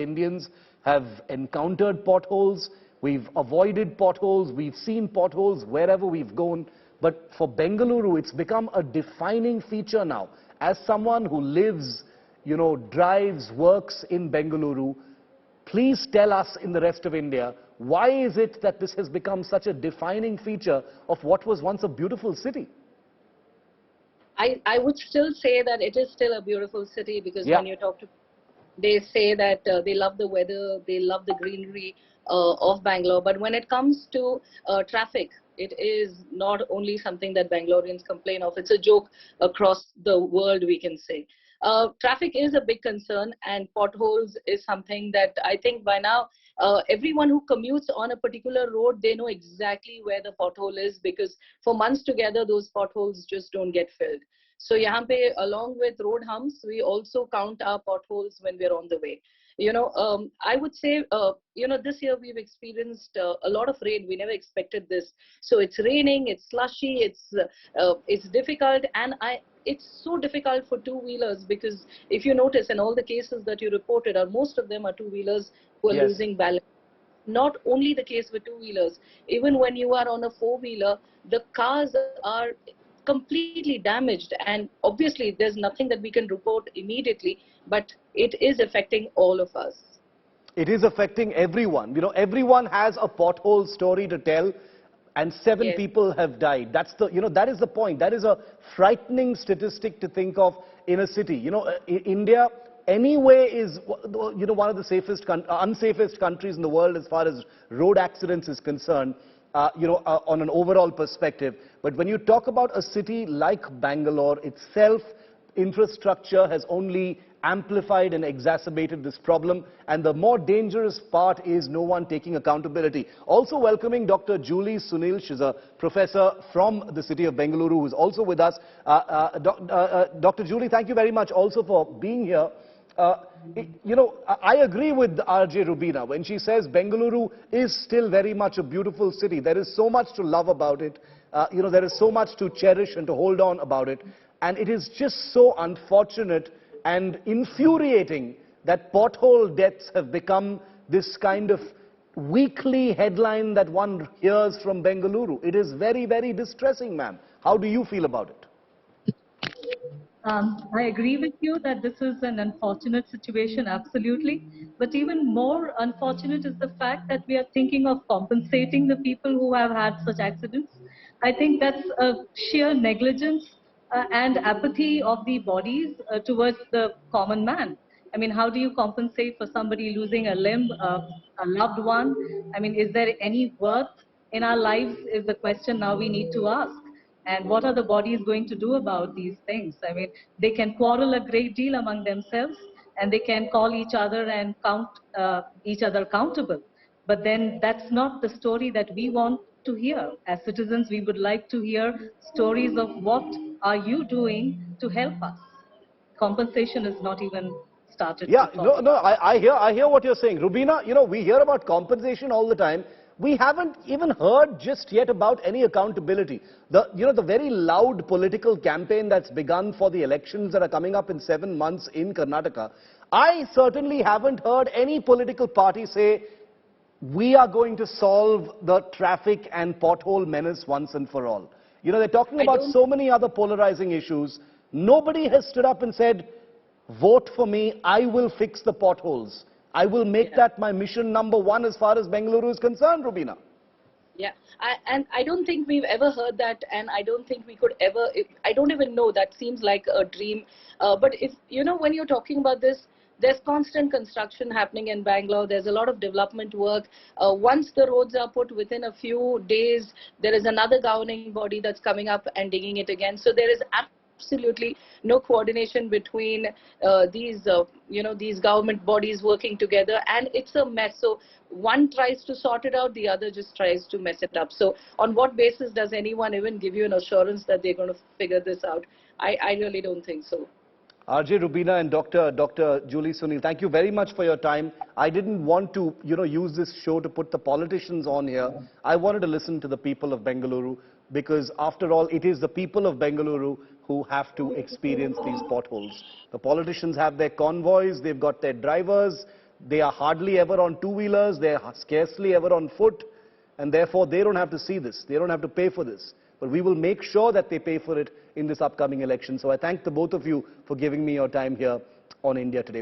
Indians have encountered potholes, we've avoided potholes, we've seen potholes wherever we've gone. But for Bengaluru, it's become a defining feature now. As someone who lives, drives, works in Bengaluru, please tell us in the rest of India, why is it that this has become such a defining feature of what was once a beautiful city? I would still say that it is still a beautiful city, because Yeah. when you talk to, they say that they love the weather, they love the greenery of Bangalore. But when it comes to traffic, it is not only something that Bangaloreans complain of. It's a joke across the world, we can say. Traffic is a big concern, and potholes is something that I think by now everyone who commutes on a particular road, they know exactly where the pothole is, because for months together those potholes just don't get filled. So yahan pe, along with road humps, we also count our potholes when we're on the way. I would say, this year we've experienced a lot of rain. We never expected this. So it's raining, it's slushy, it's difficult, and it's so difficult for two-wheelers, because if you notice, in all the cases that you reported, most of them are two-wheelers who are Yes. losing balance. Not only the case with two-wheelers, even when you are on a four-wheeler, the cars are completely damaged, and obviously there's nothing that we can report immediately, but it is affecting all of us. It is affecting everyone. Everyone has a pothole story to tell, and 7 Yes. people have died. That's that is the point. That is a frightening statistic to think of in a city. India anyway is, one of the unsafest countries in the world as far as road accidents is concerned. On an overall perspective. But when you talk about a city like Bangalore itself, infrastructure has only amplified and exacerbated this problem. And the more dangerous part is no one taking accountability. Also welcoming Dr. Julie Sunil. She's a professor from the city of Bengaluru, who's also with us. Dr. Julie, thank you very much also for being here. I agree with RJ Rubina when she says Bengaluru is still very much a beautiful city. There is so much to love about it. There is so much to cherish and to hold on about it. And it is just so unfortunate and infuriating that pothole deaths have become this kind of weekly headline that one hears from Bengaluru. It is very, very distressing, ma'am. How do you feel about it? I agree with you that this is an unfortunate situation, absolutely. But even more unfortunate is the fact that we are thinking of compensating the people who have had such accidents. I think that's a sheer negligence and apathy of the bodies towards the common man. I mean, how do you compensate for somebody losing a limb, a loved one? I mean, is there any worth in our lives is the question now we need to ask. And what are the bodies going to do about these things? I mean, they can quarrel a great deal among themselves, and they can call each other and count each other accountable. But then that's not the story that we want to hear. As citizens, we would like to hear stories of what are you doing to help us. Compensation is not even started. Yeah, I hear what you're saying. Rubina, we hear about compensation all the time. We haven't even heard just yet about any accountability. The very loud political campaign that's begun for the elections that are coming up in 7 months in Karnataka, I certainly haven't heard any political party say, we are going to solve the traffic and pothole menace once and for all. They're talking about so many other polarizing issues. Nobody has stood up and said, vote for me, I will fix the potholes. I will make that my mission #1 as far as Bengaluru is concerned, Rubina. Yeah, and I don't think we've ever heard that, and I don't think we could ever, I don't even know, that seems like a dream. But if, when you're talking about this, there's constant construction happening in Bangalore. There's a lot of development work. Once the roads are put, within a few days, there is another governing body that's coming up and digging it again. So there is absolutely no coordination between these government bodies working together, and it's a mess. So one tries to sort it out, the other just tries to mess it up. So on what basis does anyone even give you an assurance that they're going to figure this out? I really don't think so. RJ Rubina and Dr. Julie Sunil, thank you very much for your time. I didn't want to, use this show to put the politicians on here. I wanted to listen to the people of Bengaluru, because after all, it is the people of Bengaluru who have to experience these potholes. The politicians have their convoys, they've got their drivers, They are hardly ever on two-wheelers, they are scarcely ever on foot, and therefore they don't have to see this, they don't have to pay for this. But we will make sure that they pay for it in this upcoming election. So I thank the both of you for giving me your time here on India Today.